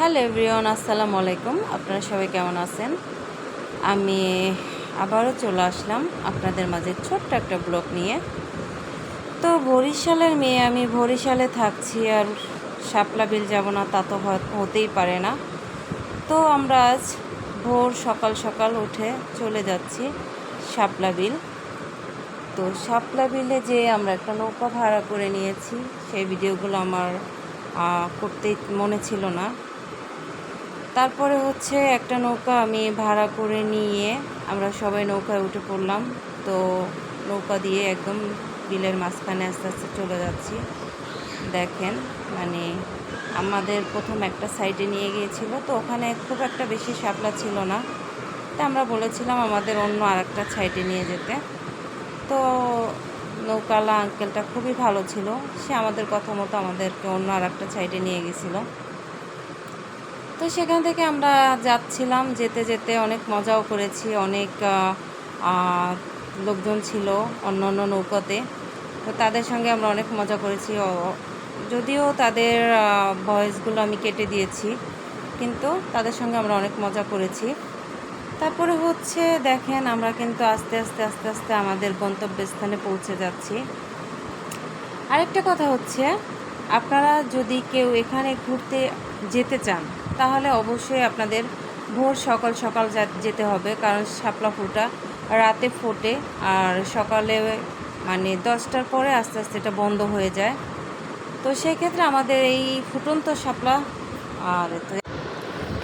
Hello everyone, আসসালামু আলাইকুম। আপনারা সবাই কেমন আছেন? আমি আবারও চলে আসলাম আপনাদের মাঝে ছোট্ট একটা ব্লগ নিয়ে। তো বরিশালের মেয়ে, আমি বরিশালে থাকছি আর শাপলা বিল যাব না তা তো হতেই পারে না। তো আমরা আজ ভোর সকাল সকাল উঠে চলে যাচ্ছি শাপলা বিল। তো শাপলা বিলে যে আমরা একটা নৌকা ভাড়া করে নিয়েছি, সেই ভিডিওগুলো আমার করতে মনে ছিল না। তারপরে একটা নৌকা আমি ভাড়া করে নিয়ে আমরা সবাই নৌকায় উঠে পড়লাম। তো নৌকা দিয়ে একদম বিলের মাঝখানে আস্তে আস্তে চলে যাচ্ছি। দেখেন, আমাদের প্রথম একটা সাইডে নিয়ে গিয়েছিল, তো ওখানে খুব একটা বেশি শাপলা ছিল না। তো আমরা বলেছিলাম আমাদের অন্য আরেকটা সাইডে নিয়ে যেতে। তো নৌকাওয়ালা আঙ্কেলটা খুবই ভালো ছিল, সে আমাদের কথা মতো আমাদেরকে অন্য আরেকটা সাইডে নিয়ে গেছিলো। তো সেখান থেকে আমরা যাচ্ছিলাম, যেতে যেতে অনেক মজাও করেছি। অনেক লোকজন ছিল অন্য অন্য নৌকাতে, তো তাদের সঙ্গে আমরা অনেক মজা করেছি। যদিও তাদের ভয়েসগুলো আমি কেটে দিয়েছি, কিন্তু তাদের সঙ্গে আমরা অনেক মজা করেছি। তারপরে দেখেন, আমরা কিন্তু আস্তে আস্তে আস্তে আস্তে আমাদের গন্তব্যস্থানে পৌঁছে যাচ্ছি। আরেকটা কথা আপনারা যদি কেউ এখানে ঘুরতে যেতে চান, তাহলে অবশ্যই আপনাদের ভোর সকাল সকাল যেতে হবে, কারণ শাপলা ফুলটা রাতে ফোটে আর সকালে 10টার পরে আস্তে আস্তে এটা বন্ধ হয়ে যায়। তো সেক্ষেত্রে আমাদের এই ফুটন্ত শাপলা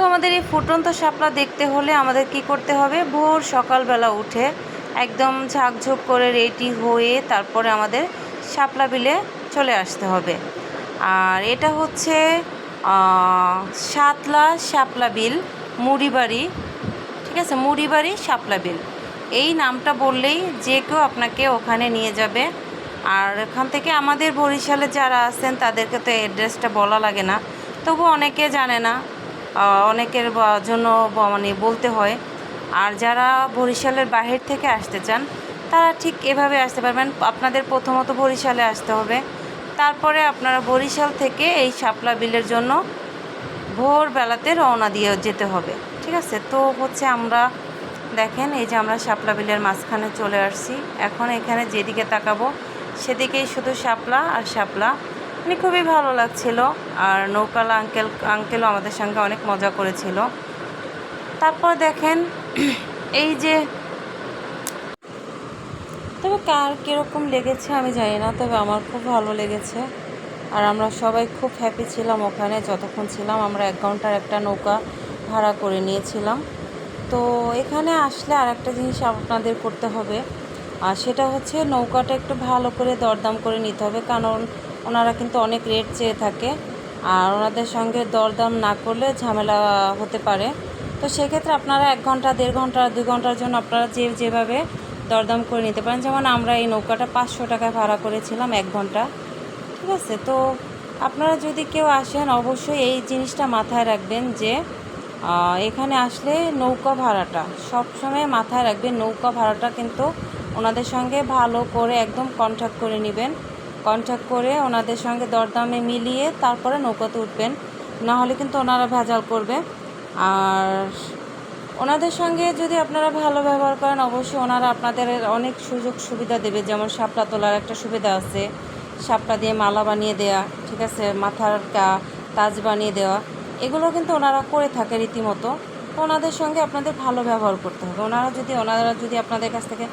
আমাদের এই ফুটন্ত শাপলা দেখতে হলে আমাদের কি করতে হবে, ভোর সকালবেলা উঠে একদম ঝাঁকঝোঁক করে রেডি হয়ে তারপরে আমাদের শাপলা বিলে চলে আসতে হবে। আর এটা সাতলা শাপলা বিল, মুড়িবাড়ি, ঠিক আছে, মুড়িবাড়ি শাপলা বিল। এই নামটা বললেই যে কেউ আপনাকে ওখানে নিয়ে যাবে। আর এখান থেকে আমাদের বরিশালে যারা আছেন তাদেরকে তো অ্যাড্রেসটা বলা লাগে না, তবু অনেকে জানে না, অনেকের জন্য বলতে হয়। আর যারা বরিশালের বাহির থেকে আসতে চান, তারা ঠিক এভাবে আসতে পারবেন। আপনাদের প্রথমত বরিশালে আসতে হবে, তারপরে আপনারা বরিশাল থেকে এই শাপলা বিলের জন্য ভোরবেলাতে রওনা দিয়ে যেতে হবে, ঠিক আছে। তো আমরা দেখেন, এই যে আমরা শাপলা বিলের মাঝখানে চলে আসছি। এখন এখানে যেদিকে তাকাবো সেদিকেই শুধু শাপলা আর শাপলা, খুবই ভালো লাগছিল। আর নৌকালা আঙ্কেলও আমাদের সঙ্গে অনেক মজা করেছিল। তারপর দেখেন এই যে, তবে কার কীরকম লেগেছে আমি জানি না, তবে আমার খুব ভালো লেগেছে। আর আমরা সবাই খুব হ্যাপি ছিলাম ওখানে যতক্ষণ ছিলাম। আমরা 1 ঘন্টার একটা নৌকা ভাড়া করে নিয়েছিলাম। তো এখানে আসলে আর একটা জিনিস আপনাদের করতে হবে, আর সেটা নৌকাটা একটু ভালো করে দরদাম করে নিতে হবে, কারণ ওনারা কিন্তু অনেক রেট চেয়ে থাকে। আর ওনাদের সঙ্গে দরদাম না করলে ঝামেলা হতে পারে। তো সেক্ষেত্রে আপনারা 1 ঘন্টা, 1.5 ঘন্টা, 2 ঘন্টার জন্য আপনারা যেভাবে দরদাম করে নিতে পারেন। যেমন আমরা এই নৌকাটা 500 টাকায় ভাড়া করেছিলাম 1 ঘন্টা, ঠিক আছে। তো আপনারা যদি কেউ আসেন, অবশ্যই এই জিনিসটা মাথায় রাখবেন যে এখানে আসলে নৌকা ভাড়াটা সবসময় মাথায় রাখবেন। নৌকা ভাড়াটা কিন্তু ওনাদের সঙ্গে ভালো করে একদম কন্ট্যাক্ট করে নেবেন। কন্ট্যাক্ট করে ওনাদের সঙ্গে দরদামে মিলিয়ে তারপরে নৌকাতে উঠবেন, না হলে কিন্তু ওনারা ভেজাল করবে। আর ওনাদের সঙ্গে যদি আপনারা ভালো ব্যবহার করেন, অবশ্যই ওনারা আপনাদের অনেক সুযোগ সুবিধা দেবে। যেমন শাপলা তোলার একটা সুবিধা আছে, শাপলা দিয়ে মালা বানিয়ে দেওয়া, ঠিক আছে, মাথার তাজ বানিয়ে দেওয়া, এগুলো কিন্তু ওনারা করে থাকে রীতিমতো। তো ওনাদের সঙ্গে আপনাদের ভালো ব্যবহার করতে হবে। ওনারা যদি আপনাদের কাছ থেকে,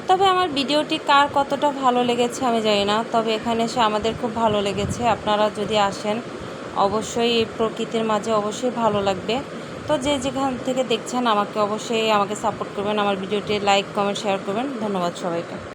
তবে আমার ভিডিওটি কার কতটা ভালো লেগেছে আমি জানি না, তবে এখানে এসে আমাদের খুব ভালো লেগেছে। আপনারা যদি আসেন, অবশ্যই এই প্রকৃতির মাঝে অবশ্যই ভালো লাগবে। তো যেখান থেকে দেখছেন, আমাকে সাপোর্ট করবেন, আমার ভিডিওটি লাইক, কমেন্ট, শেয়ার করবেন। ধন্যবাদ সবাইকে।